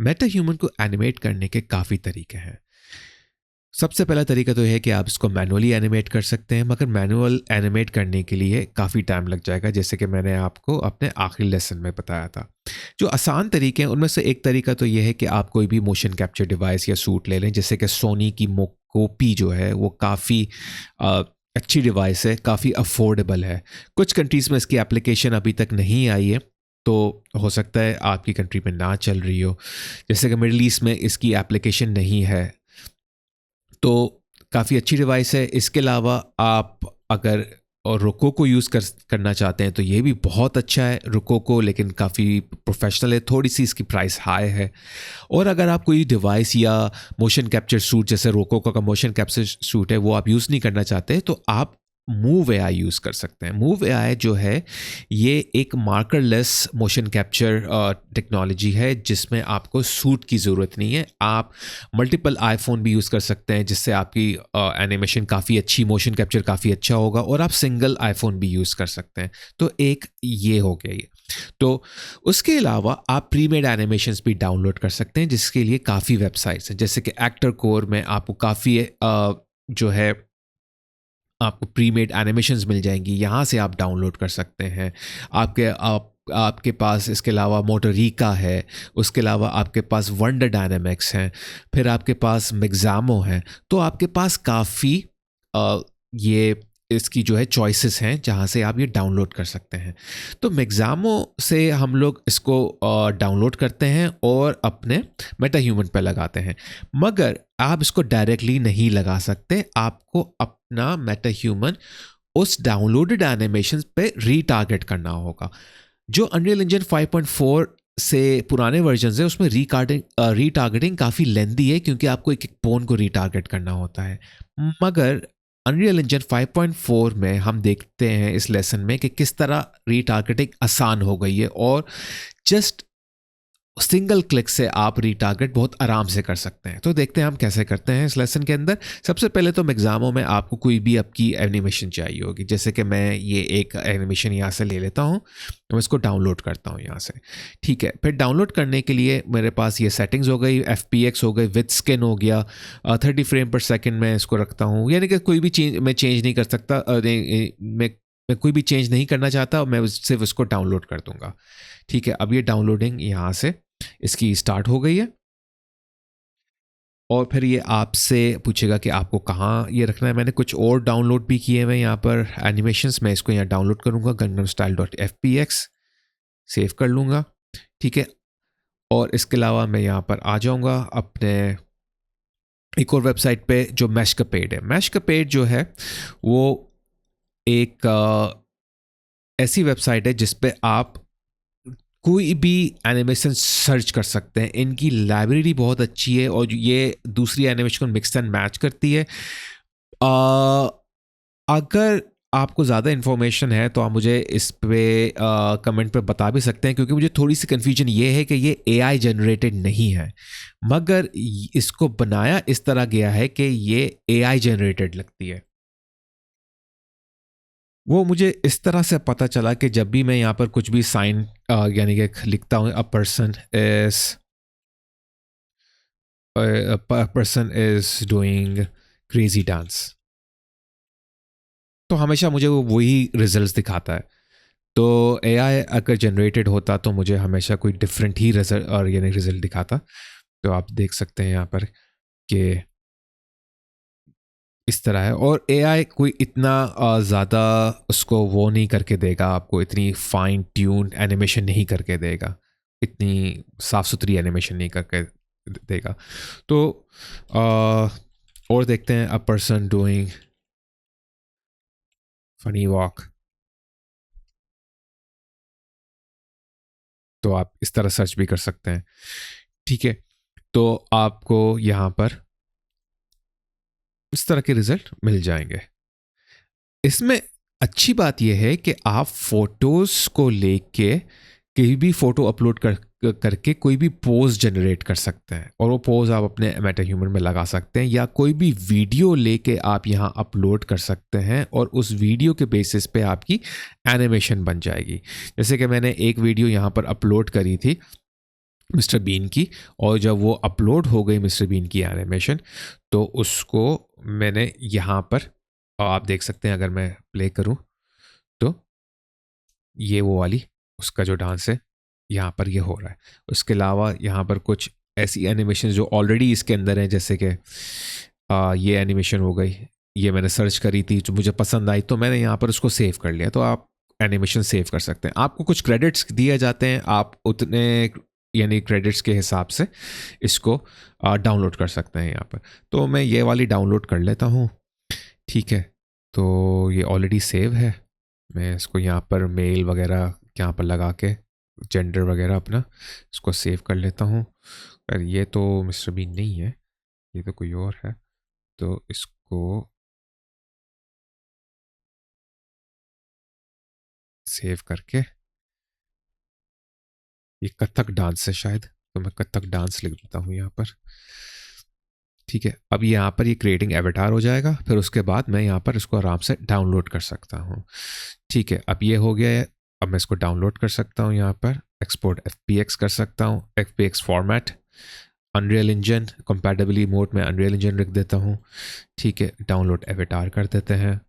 Meta human को animate करने के काफ़ी तरीके हैं। सबसे पहला तरीका तो है कि आप इसको मैनुअली एनिमेट कर सकते हैं, मगर मैनुअल एनिमेट करने के लिए काफ़ी टाइम लग जाएगा, जैसे कि मैंने आपको अपने आखिरी लेसन में बताया था। जो आसान तरीके हैं उनमें से एक तरीका तो ये है कि आप कोई भी मोशन कैप्चर डिवाइस या सूट ले लें, जैसे कि सोनी की मोकोपी जो है वो काफ़ी अच्छी डिवाइस है, काफ़ी अफोर्डेबल है। कुछ कंट्रीज़ में इसकी एप्लीकेशन अभी तक नहीं आई है, तो हो सकता है आपकी कंट्री में ना चल रही हो। जैसे कि मिडल ईस्ट में इसकी एप्लीकेशन नहीं है, तो काफ़ी अच्छी डिवाइस है। इसके अलावा आप अगर रुको को यूज़ करना चाहते हैं तो ये भी बहुत अच्छा है रुको को, लेकिन काफ़ी प्रोफेशनल है, थोड़ी सी इसकी प्राइस हाई है। और अगर आप कोई डिवाइस या मोशन कैप्चर सूट, जैसे रोको का मोशन कैप्चर सूट है, वो आप यूज़ नहीं करना चाहते, तो आप मूव एआई यूज़ कर सकते हैं। मूव एआई जो है ये एक मार्करलेस मोशन कैप्चर टेक्नोलॉजी है, जिसमें आपको सूट की ज़रूरत नहीं है। आप मल्टीपल आईफोन भी यूज़ कर सकते हैं, जिससे आपकी एनिमेशन काफ़ी अच्छी, मोशन कैप्चर काफ़ी अच्छा होगा, और आप सिंगल आईफोन भी यूज़ कर सकते हैं। तो एक ये हो गया ये। तो उसके अलावा आप प्रीमेड एनिमेशंस भी डाउनलोड कर सकते हैं, जिसके लिए काफ़ी वेबसाइट्स हैं, जैसे कि एक्टर कोर में आपको काफ़ी जो है आपको प्रीमेड एनिमेशंस मिल जाएंगी, यहाँ से आप डाउनलोड कर सकते हैं। आपके पास इसके अलावा मोटोरिका है, उसके अलावा आपके पास वंडर डायनामिक्स हैं, फिर आपके पास मिग्जामो है। तो आपके पास काफ़ी ये इसकी जो है चॉइसेस हैं जहाँ से आप ये डाउनलोड कर सकते हैं। तो मिग्जामो से हम लोग इसको डाउनलोड करते हैं और अपने मेटा ह्यूमन पे लगाते हैं, मगर आप इसको डायरेक्टली नहीं लगा सकते। आपको अपना मेटा ह्यूमन उस डाउनलोडेड एनिमेशन पे रीटारगेट करना होगा। जो अनरियल इंजन 5.4 से पुराने वर्जन है उसमें रीटारगेटिंग काफ़ी लेंदी है, क्योंकि आपको एक एक पोन को रीटारगेट करना होता है। मगर अनरियल इंजन 5.4 में हम देखते हैं इस लेसन में कि किस तरह रीटारगेटिंग आसान हो गई है, और जस्ट सिंगल क्लिक से आप रीटारगेट बहुत आराम से कर सकते हैं। तो देखते हैं हम कैसे करते हैं इस लेसन के अंदर। सबसे पहले तो एग्जामों में आपको कोई भी आपकी एनिमेशन चाहिए होगी, जैसे कि मैं ये एक एनिमेशन यहाँ से ले लेता हूँ, मैं इसको डाउनलोड करता हूँ यहाँ से। ठीक है, फिर डाउनलोड करने के लिए मेरे पास ये सेटिंग्स हो गई, FPX हो गई, विद स्किन हो गया, 30 फ्रेम पर सेकेंड में इसको रखता हूँ, यानी कि कोई भी चेंज मैं चेंज नहीं कर सकता, मैं कोई भी चेंज नहीं करना चाहता, मैं सिर्फ इसको डाउनलोड कर दूंगा। ठीक है, अब ये डाउनलोडिंग यहाँ से इसकी स्टार्ट हो गई है, और फिर ये आपसे पूछेगा कि आपको कहाँ ये रखना है। मैंने कुछ और डाउनलोड भी किए हुए यहाँ पर एनिमेशंस, मैं इसको यहाँ डाउनलोड करूँगा, gangnamstyle.fpx सेव कर लूँगा। ठीक है, और इसके अलावा मैं यहाँ पर आ जाऊँगा अपने एक और वेबसाइट पे जो मैशकपेड है। मैशकपेड जो है वो एक ऐसी वेबसाइट है जिस पे आप कोई भी एनिमेशन सर्च कर सकते हैं। इनकी लाइब्रेरी बहुत अच्छी है और ये दूसरी एनिमेशन को मिक्स एंड मैच करती है। अगर आपको ज़्यादा इन्फॉर्मेशन है तो आप मुझे इस पे कमेंट पे बता भी सकते हैं, क्योंकि मुझे थोड़ी सी कन्फ्यूजन ये है कि ये AI जनरेटेड नहीं है, मगर इसको बनाया इस तरह गया है कि ये AI जनरेटेड लगती है। वो मुझे इस तरह से पता चला कि जब भी मैं यहाँ पर कुछ भी साइन यानी कि लिखता हूँ, person is doing crazy dance, तो हमेशा मुझे वो वही रिजल्ट्स दिखाता है। तो AI अगर जनरेटेड होता तो मुझे हमेशा कोई डिफरेंट ही रिजल्ट और यानी रिजल्ट दिखाता। तो आप देख सकते हैं यहाँ पर कि इस तरह है, और AI कोई इतना ज़्यादा उसको वो नहीं करके देगा, आपको इतनी फाइन ट्यून एनिमेशन नहीं करके देगा, इतनी साफ़ सुथरी एनिमेशन नहीं करके देगा। तो और देखते हैं, a person doing funny walk, तो आप इस तरह सर्च भी कर सकते हैं। ठीक है, तो आपको यहाँ पर इस तरह के रिजल्ट मिल जाएंगे। इसमें अच्छी बात यह है कि आप फोटोज़ को लेके कहीं भी फ़ोटो अपलोड करके कोई भी पोज जनरेट कर सकते हैं, और वो पोज आप अपने मेटा ह्यूमन में लगा सकते हैं, या कोई भी वीडियो लेके आप यहाँ अपलोड कर सकते हैं, और उस वीडियो के बेसिस पे आपकी एनिमेशन बन जाएगी। जैसे कि मैंने एक वीडियो यहाँ पर अपलोड करी थी, मिस्टर बीन की, और जब वो अपलोड हो गई मिस्टर बीन की एनिमेशन, तो उसको मैंने यहाँ पर, आप देख सकते हैं अगर मैं प्ले करूँ तो ये वो वाली उसका जो डांस है यहाँ पर ये हो रहा है। उसके अलावा यहाँ पर कुछ ऐसी एनिमेशन जो ऑलरेडी इसके अंदर हैं, जैसे कि ये एनिमेशन हो गई, ये मैंने सर्च करी थी जो मुझे पसंद आई, तो मैंने यहाँ पर उसको सेव कर लिया। तो आप एनिमेशन सेव कर सकते हैं, आपको कुछ क्रेडिट्स दिए जाते हैं, आप उतने यानी क्रेडिट्स के हिसाब से इसको डाउनलोड कर सकते हैं यहाँ पर। तो मैं ये वाली डाउनलोड कर लेता हूँ, ठीक है। तो ये ऑलरेडी सेव है, मैं इसको यहाँ पर मेल वगैरह यहाँ पर लगा के जेंडर वगैरह अपना इसको सेव कर लेता हूँ। पर ये तो मिस्टर बीन नहीं है, ये तो कोई और है। तो इसको सेव करके, ये कथक डांस है शायद, तो मैं कथक डांस लिख देता हूँ यहाँ पर, ठीक है। अब यहाँ पर ये क्रिएटिंग एवेटार हो जाएगा, फिर उसके बाद मैं यहाँ पर इसको आराम से डाउनलोड कर सकता हूँ, ठीक है। अब ये हो गया है, अब मैं इसको डाउनलोड कर सकता हूँ, यहाँ पर एक्सपोर्ट FBX कर सकता हूँ, FBX format, unreal engine compatibility mode में अनरियल इंजन रख देता हूँ, ठीक है। डाउनलोड एवेटार कर देते हैं।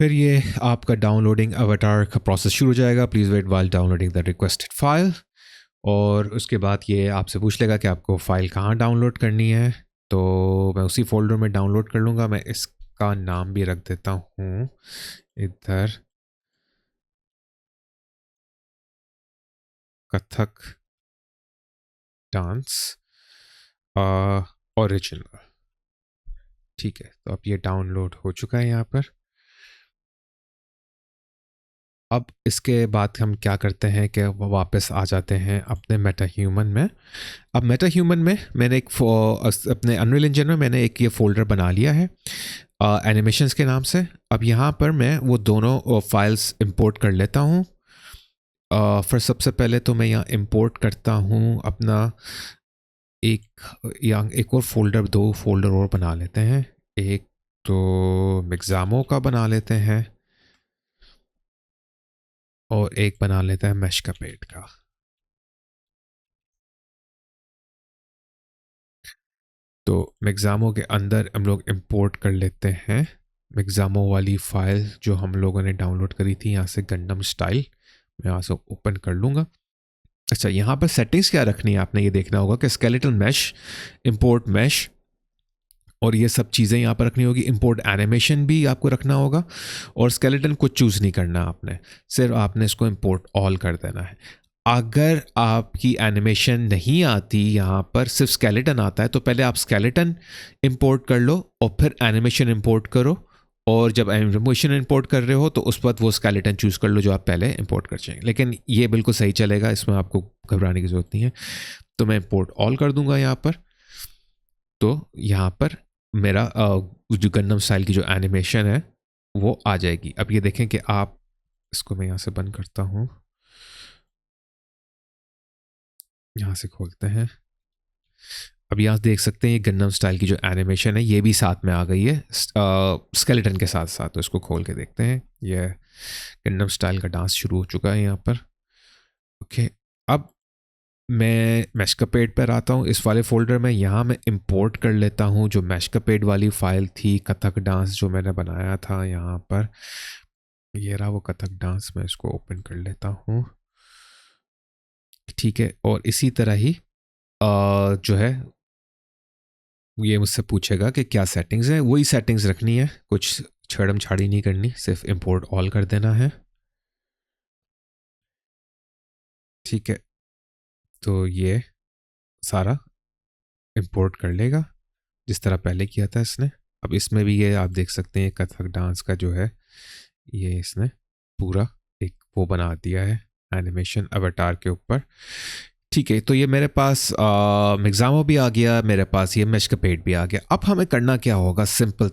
फिर ये आपका डाउनलोडिंग अवतार का प्रोसेस शुरू हो जाएगा, please wait while downloading the requested file. और उसके बाद ये आपसे पूछ लेगा कि आपको फ़ाइल कहाँ डाउनलोड करनी है, तो मैं उसी फोल्डर में डाउनलोड कर लूँगा। मैं इसका नाम भी रख देता हूँ इधर, कथक डांस ओरिजिनल, ठीक है। तो अब ये डाउनलोड हो चुका है यहाँ पर। अब इसके बाद हम क्या करते हैं कि वापस आ जाते हैं अपने मेटा ह्यूमन में। अब मेटा ह्यूमन में मैंने एक अपने अनरियल इंजन में मैंने एक ये फोल्डर बना लिया है एनिमेशंस के नाम से। अब यहाँ पर मैं वो दोनों फाइल्स इंपोर्ट कर लेता हूँ। फिर सबसे पहले तो मैं यहाँ इंपोर्ट करता हूँ अपना एक और फोल्डर, दो फोल्डर और बना लेते हैं। एक तो मिक्सामो का बना लेते हैं और एक बना लेते हैं मेशकापेट का। तो मिक्सामो के अंदर हम लोग इंपोर्ट कर लेते हैं मिक्सामो वाली फाइल जो हम लोगों ने डाउनलोड करी थी, यहाँ से गंडम स्टाइल मैं यहाँ से ओपन कर लूँगा। अच्छा, यहाँ पर सेटिंग्स क्या रखनी है आपने ये देखना होगा कि स्केलेटल मैश, इंपोर्ट मैश और ये सब चीज़ें यहाँ पर रखनी होगी। इंपोर्ट एनिमेशन भी आपको रखना होगा और स्केलेटन को चूज़ नहीं करना आपने, सिर्फ आपने इसको इंपोर्ट ऑल कर देना है। अगर आपकी एनिमेशन नहीं आती, यहाँ पर सिर्फ स्केलेटन आता है, तो पहले आप स्केलेटन इंपोर्ट कर लो और फिर एनिमेशन इंपोर्ट करो। और जब एनिमेशन इंपोर्ट कर रहे हो तो उस वक्त वो स्केलेटन चूज़ कर लो जो आप पहले इंपोर्ट कर चाहिए। लेकिन ये बिल्कुल सही चलेगा, इसमें आपको घबराने की ज़रूरत नहीं है। तो मैं इंपोर्ट ऑल कर दूंगा यहाँ पर। तो यहाँ पर मेरा जो गंडम स्टाइल की जो एनिमेशन है वो आ जाएगी। अब ये देखें कि आप, इसको मैं यहाँ से बंद करता हूँ, यहाँ से खोलते हैं। अब यहाँ देख सकते हैं ये गंडम स्टाइल की जो एनिमेशन है ये भी साथ में आ गई है स्केलेटन के साथ साथ। तो इसको खोल के देखते हैं, ये गंडम स्टाइल का डांस शुरू हो चुका है यहाँ पर। ओके, अब मैं मैशकापेड पर आता हूँ, इस वाले फोल्डर में। यहाँ मैं इंपोर्ट कर लेता हूँ जो मैशकापेड वाली फाइल थी, कथक डांस जो मैंने बनाया था यहाँ पर। ये रहा वो कथक डांस, मैं इसको ओपन कर लेता हूँ, ठीक है। और इसी तरह ही जो है ये मुझसे पूछेगा कि क्या सेटिंग्स हैं, वही सेटिंग्स रखनी है, कुछ छेड़म छाड़ी नहीं करनी, सिर्फ इंपोर्ट ऑल कर देना है, ठीक है। तो ये सारा इंपोर्ट कर लेगा जिस तरह पहले किया था इसने। अब इसमें भी ये आप देख सकते हैं कथक डांस का जो है ये इसने पूरा एक वो बना दिया है एनिमेशन अवतार के ऊपर, ठीक है। तो ये मेरे पास मिक्सामो भी आ गया, मेरे पास ये मैशकापेड भी आ गया। अब हमें करना क्या होगा, सिंपल,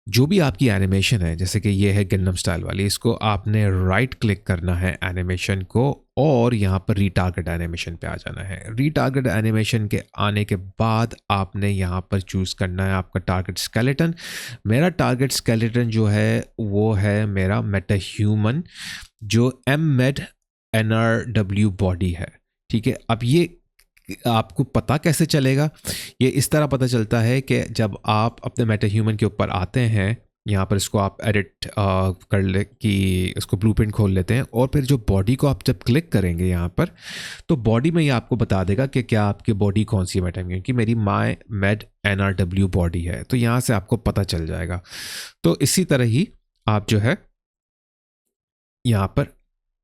जो भी आपकी एनिमेशन है, जैसे कि ये है गंडम स्टाइल वाली, इसको आपने राइट क्लिक करना है एनिमेशन को और यहाँ पर रीटारगेट एनिमेशन पे आ जाना है। रीटारगेट एनिमेशन के आने के बाद आपने यहाँ पर चूज़ करना है आपका टारगेट स्केलेटन। मेरा टारगेट स्केलेटन जो है वो है मेरा मेटा ह्यूमन जो एममेड NRW बॉडी है, ठीक है। अब ये आपको पता कैसे चलेगा? ये इस तरह पता चलता है कि जब आप अपने मेटाह्यूमन के ऊपर आते हैं, यहाँ पर इसको आप एडिट कर ले कि इसको ब्लूप्रिंट खोल लेते हैं, और फिर जो बॉडी को आप जब क्लिक करेंगे यहाँ पर, तो बॉडी में ये आपको बता देगा कि क्या आपकी बॉडी कौन सी है मेटाह्यूमन की। मेरी माई मेड NRW बॉडी है, तो यहाँ से आपको पता चल जाएगा। तो इसी तरह ही आप जो है यहाँ पर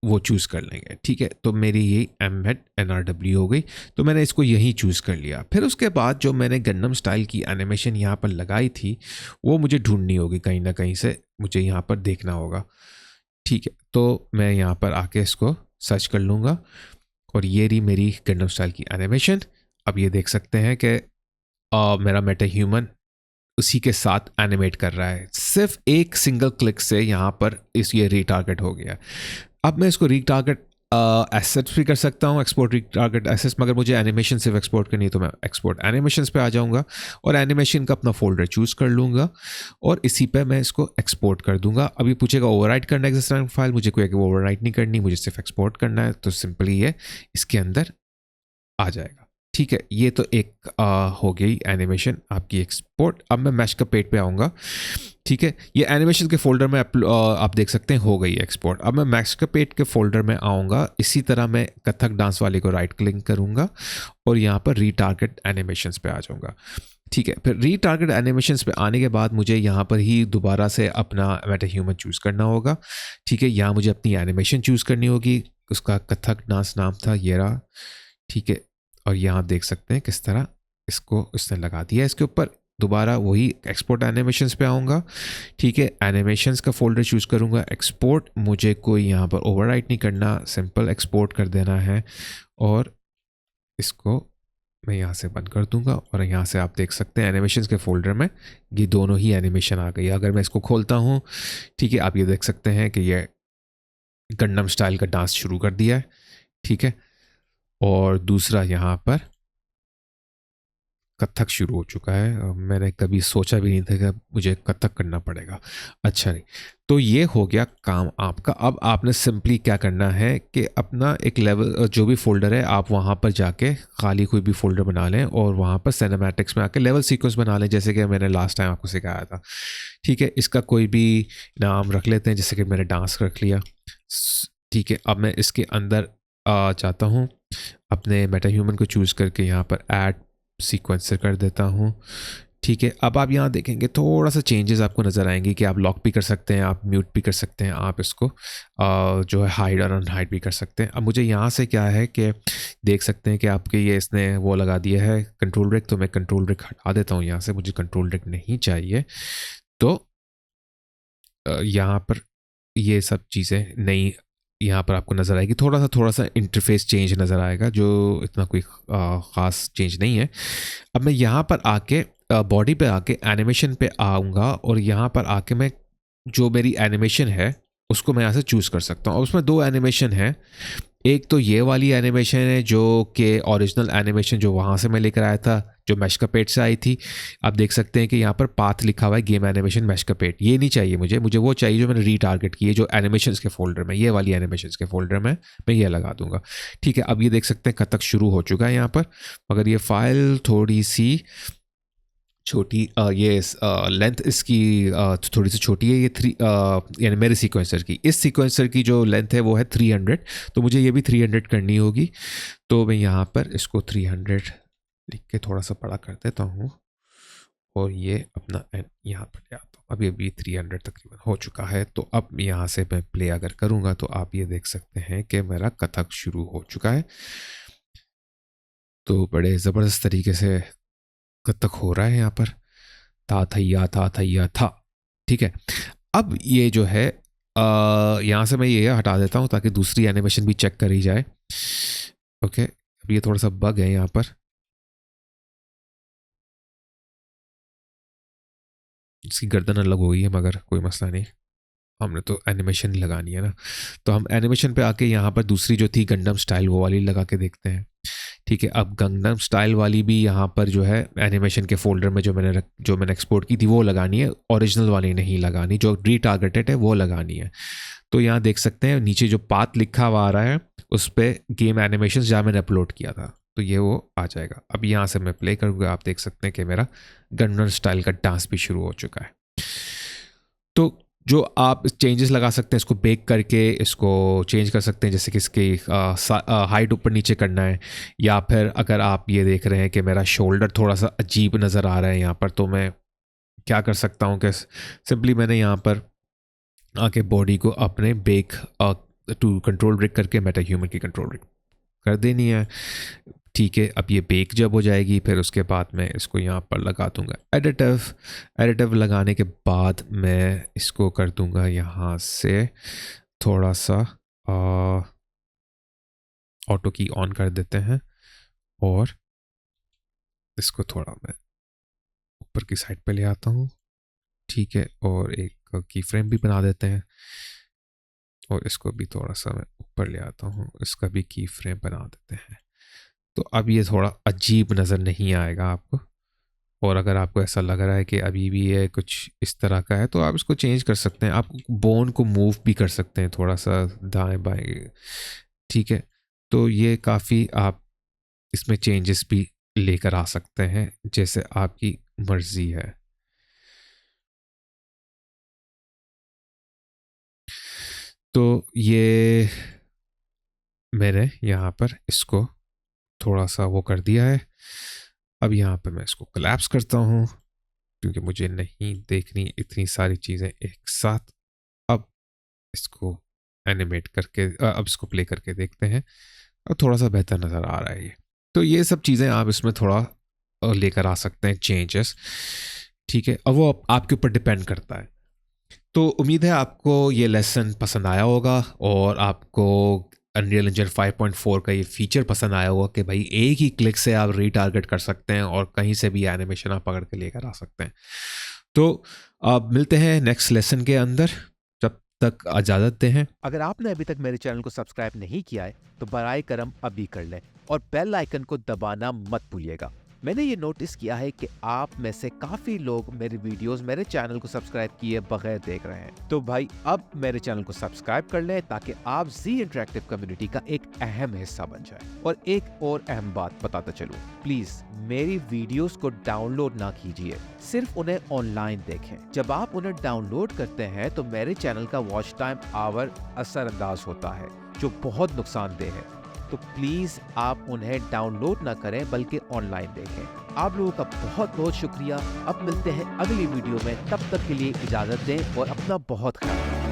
वो चूज़ कर लेंगे, ठीक है। तो मेरी ये एमहेड NRW हो गई, तो मैंने इसको यहीं चूज़ कर लिया। फिर उसके बाद जो मैंने गन्नम स्टाइल की एनिमेशन यहाँ पर लगाई थी, वो मुझे ढूंढनी होगी, कहीं ना कहीं से मुझे यहाँ पर देखना होगा, ठीक है। तो मैं यहाँ पर आके इसको सर्च कर लूँगा, और ये रही मेरी गन्नम स्टाइल की एनिमेशन। अब ये देख सकते हैं कि मेरा मेटा ह्यूमन उसी के साथ एनिमेट कर रहा है, सिर्फ एक सिंगल क्लिक से यहाँ पर ये रीटारगेट हो गया। अब मैं इसको रीटारगेट एसेट्स भी कर सकता हूँ, एक्सपोर्ट रीटारगेट एसेट्स, मगर मुझे एनिमेशन सिर्फ एक्सपोर्ट करनी है, तो मैं एक्सपोर्ट एनिमेशंस पे आ जाऊँगा और एनिमेशन का अपना फोल्डर चूज़ कर लूँगा, और इसी पे मैं इसको एक्सपोर्ट कर दूंगा। अभी पूछेगा ओवरराइट करना एग्जिस्टिंग फाइल, मुझे कोई ओवरराइट नहीं करनी, मुझे सिर्फ एक्सपोर्ट करना है, तो सिंपली ये इसके अंदर आ जाएगा, ठीक है। ये तो एक हो गई एनिमेशन आपकी एक्सपोर्ट। अब मैं मैश का पेट पे आऊँगा, ठीक है। ये एनिमेशन के फोल्डर में आप देख सकते हैं हो गई एक्सपोर्ट। अब मैं मैश का पेट के फोल्डर में आऊँगा, इसी तरह मैं कथक डांस वाले को राइट क्लिक करूँगा और यहाँ पर रीटारगेट एनिमेशंस पे आ जाऊँगा, ठीक है। फिर रीटारगेट एनिमेशंस पे आने के बाद मुझे यहाँ पर ही दोबारा से अपना मेटा ह्यूमन चूज़ करना होगा, ठीक है। यहाँ मुझे अपनी एनिमेशन चूज़ करनी होगी, उसका कथक डांस नाम था, ये रहा, ठीक है। और यहाँ देख सकते हैं किस तरह इसको इसने लगा दिया इसके ऊपर। दोबारा वही एक्सपोर्ट एनिमेशंस पे आऊँगा, ठीक है। एनिमेशंस का फोल्डर चूज़ करूँगा, एक्सपोर्ट, मुझे कोई यहाँ पर ओवरराइट नहीं करना, सिंपल एक्सपोर्ट कर देना है, और इसको मैं यहाँ से बंद कर दूंगा। और यहाँ से आप देख सकते हैं एनिमेशंस के फोल्डर में ये दोनों ही एनिमेशन आ गई। अगर मैं इसको खोलता हूँ, ठीक है, आप ये देख सकते हैं कि ये गन्नम स्टाइल का डांस शुरू कर दिया है, ठीक है। और दूसरा यहाँ पर कथक शुरू हो चुका है। मैंने कभी सोचा भी नहीं था कि मुझे कथक करना पड़ेगा। अच्छा नहीं, तो ये हो गया काम आपका। अब आपने सिंपली क्या करना है कि अपना एक लेवल जो भी फोल्डर है, आप वहाँ पर जाके खाली कोई भी फोल्डर बना लें और वहाँ पर सिनेमैटिक्स में आके लेवल सीक्वेंस बना लें, जैसे कि मैंने लास्ट टाइम आपको सिखाया था, ठीक है। इसका कोई भी नाम रख लेते हैं, जैसे कि मैंने डांस रख लिया, ठीक है। अब मैं इसके अंदर चाहता हूँ, अपने मेटा ह्यूमन को चूज़ करके यहाँ पर ऐड सीक्वेंसर कर देता हूँ, ठीक है। अब आप यहाँ देखेंगे थोड़ा सा चेंजेस आपको नज़र आएंगे कि आप लॉक भी कर सकते हैं, आप म्यूट भी कर सकते हैं, आप इसको जो है हाइड और अनहाइड भी कर सकते हैं। अब मुझे यहाँ से क्या है कि देख सकते हैं कि आपके ये इसने वो लगा दिया है कंट्रोल रिग, तो मैं कंट्रोल रिग हटा देता हूँ यहाँ से, मुझे कंट्रोल रिग नहीं चाहिए। तो यहाँ पर ये सब चीज़ें नहीं यहाँ पर आपको नज़र आएगी, थोड़ा सा इंटरफेस चेंज नज़र आएगा, जो इतना कोई ख़ास चेंज नहीं है। अब मैं यहाँ पर आके बॉडी पे आके एनिमेशन पे आऊँगा, और यहाँ पर आके मैं जो मेरी एनिमेशन है उसको मैं यहाँ से चूज़ कर सकता हूँ। और उसमें दो एनिमेशन है, एक तो ये वाली एनिमेशन है जो कि ओरिजिनल एनिमेशन जो वहाँ से मैं लेकर आया था, जो मैश का पेट से आई थी। आप देख सकते हैं कि यहाँ पर पाथ लिखा हुआ है गेम एनिमेशन मैश का पेट, ये नहीं चाहिए मुझे वो चाहिए जो मैंने रीटारगेट की है, जो एनिमेशंस के फोल्डर में, ये वाली एनिमेशंस के फोल्डर में मैं ये लगा दूंगा, ठीक है। अब ये देख सकते हैं कथक शुरू हो चुका है यहाँ पर, मगर ये फाइल थोड़ी सी छोटी, ये लेंथ इसकी थोड़ी सी छोटी है, ये 3 यानी मेरे सीक्वेंसर की, इस सीक्वेंसर की जो लेंथ है वो है 300, तो मुझे ये भी 300 करनी होगी। तो मैं यहाँ पर इसको 300 लिख के थोड़ा सा बड़ा कर देता हूँ, और ये अपना यहाँ पर ले आता हूँ। अभी 300 तकरीबन हो चुका है। तो अब यहाँ से मैं प्ले अगर करूँगा तो आप ये देख सकते हैं कि मेरा कथक शुरू हो चुका है। तो बड़े ज़बरदस्त तरीके से कथक हो रहा है यहाँ पर, था थैया था, ठीक है। अब ये जो है यहाँ से मैं ये हटा देता हूँ ताकि दूसरी एनिमेशन भी चेक करी जाए, ओके। अब ये थोड़ा सा बग है यहाँ पर, इसकी गर्दन अलग हो गई है, मगर कोई मसला नहीं, हमने तो एनिमेशन ही लगानी है ना। तो हम एनिमेशन पे आके यहाँ पर दूसरी जो थी गंडम स्टाइल, वो वाली लगा के देखते हैं, ठीक है। अब गंडम स्टाइल वाली भी यहाँ पर जो है एनिमेशन के फोल्डर में जो मैंने एक्सपोर्ट की थी वो लगानी है, ओरिजिनल वाली नहीं लगानी, जो रीटारगेटेड है वो लगानी है। तो यहाँ देख सकते हैं नीचे जो पाथ लिखा हुआ आ रहा है उस पर गेम एनिमेशन जहाँ मैंने अपलोड किया था, तो ये वो आ जाएगा। अब यहाँ से मैं प्ले करूँगा, आप देख सकते हैं कि मेरा गन्नर स्टाइल का डांस भी शुरू हो चुका है। तो जो आप चेंजेस लगा सकते हैं, इसको बेक करके इसको चेंज कर सकते हैं, जैसे कि इसकी हाइट ऊपर नीचे करना है, या फिर अगर आप ये देख रहे हैं कि मेरा शोल्डर थोड़ा सा अजीब नज़र आ रहा है यहाँ पर, तो मैं क्या कर सकता हूँ कि सिंपली मैंने यहाँ पर आके बॉडी को अपने बेक टू कंट्रोल रिग करके मेटा ह्यूमन की कंट्रोल रिग कर देनी है। ठीक है, अब ये बेक जब हो जाएगी फिर उसके बाद मैं इसको यहाँ पर लगा दूंगा एडिटिव लगाने के बाद मैं इसको कर दूंगा यहाँ से थोड़ा सा ऑटो की ऑन कर देते हैं और इसको थोड़ा मैं ऊपर की साइड पे ले आता हूँ। ठीक है, और एक की फ्रेम भी बना देते हैं और इसको भी थोड़ा सा मैं ऊपर ले आता हूँ, इसका भी की फ्रेम बना देते हैं। तो अब ये थोड़ा अजीब नज़र नहीं आएगा आपको, और अगर आपको ऐसा लग रहा है कि अभी भी ये कुछ इस तरह का है तो आप इसको चेंज कर सकते हैं। आप बोन को मूव भी कर सकते हैं थोड़ा सा दाएं बाएं। ठीक है, तो ये काफ़ी आप इसमें चेंजेस भी लेकर आ सकते हैं जैसे आपकी मर्जी है। तो ये मैंने यहाँ पर इसको थोड़ा सा वो कर दिया है। अब यहाँ पे मैं इसको कोलैप्स करता हूँ क्योंकि मुझे नहीं देखनी इतनी सारी चीज़ें एक साथ। अब इसको एनिमेट करके अब इसको प्ले करके देखते हैं, अब थोड़ा सा बेहतर नज़र आ रहा है ये। तो ये सब चीज़ें आप इसमें थोड़ा लेकर आ सकते हैं चेंजेस। ठीक है, अब वो आपके ऊपर डिपेंड करता है। तो उम्मीद है आपको ये लेसन पसंद आया होगा और आपको अनरियल इंजन 5.4 का ये फीचर पसंद आया होगा कि भाई एक ही क्लिक से आप रीटारगेट कर सकते हैं और कहीं से भी एनिमेशन आप पकड़ के लेकर आ सकते हैं। तो अब मिलते हैं नेक्स्ट लेसन के अंदर, जब तक इजाज़त दें। अगर आपने अभी तक मेरे चैनल को सब्सक्राइब नहीं किया है तो बराए करम अभी कर लें और बेल आइकन को दबाना मत भूलिएगा। मैंने ये नोटिस किया है कि आप में से काफी लोग मेरे वीडियोस मेरे चैनल को सब्सक्राइब किए बगैर देख रहे हैं, तो भाई अब मेरे चैनल को सब्सक्राइब कर लें ताकि आप जी इंटरैक्टिव कम्युनिटी का एक अहम हिस्सा बन जाए। और एक और अहम बात बताता चलूं, प्लीज मेरी वीडियोस को डाउनलोड ना कीजिए, सिर्फ उन्हें ऑनलाइन देखें। जब आप उन्हें डाउनलोड करते हैं तो मेरे चैनल का वॉच टाइम आवर असरअंदाज होता है, जो बहुत नुकसानदेह है। तो प्लीज आप उन्हें डाउनलोड ना करें बल्कि ऑनलाइन देखें। आप लोगों का बहुत बहुत शुक्रिया। अब मिलते हैं अगली वीडियो में, तब तक के लिए इजाजत दें और अपना बहुत ख्याल रखें।